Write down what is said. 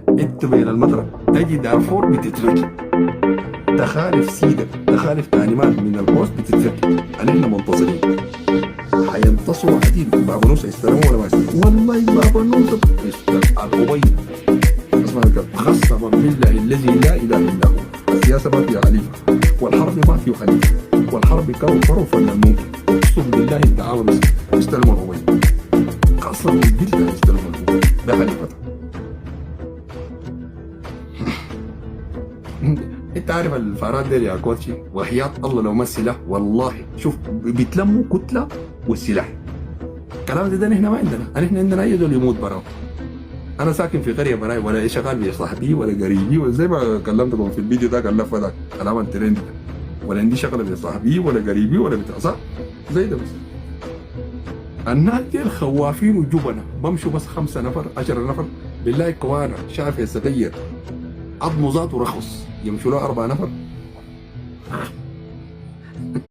انت بين المطرح تجي دارفور بتتفكي، تخالف سيدك تخالف تعليمات من البوست بتتفكي. احنا منتظرين حينتصروا عديد. بابا نوسة يستلموا ولا ما يستلموا؟ والله بابا نوسة يستلم الأبيض. اسمع الكلام، قسما بالله الذي لا اله الا هو السياسه ما فيها خليفه، والحرب ما فيها خليفه، والحرب كرو فن الممكن. اقسم بالله التعاون يستلموا الأبيض، قسما بالله يستلموا الأبيض ده خليفتها. انت عارف الفارات دي يا كوتشي، وحياة الله لو ما السلاح والله شوف بيتلموا كتله والسلاح. الكلام ده نحن ما عندنا، نحن عندنا اي دول يموت براه. انا ساكن في قريه براي ولا شغال بصاحبي ولا قريبي، وزي ما كلمتكم في الفيديو ده اللفه ده كلام الترند ده، ولا عندي شغله بصاحبي ولا قريبي ولا بتاع صح زي ده. بس الناس دي الخوافين وجبنه بمشوا بس 5 نفر 10 نفر بالله كوانا شاف يتغير عظمه ذاته رخص يمشوا له 4 نفر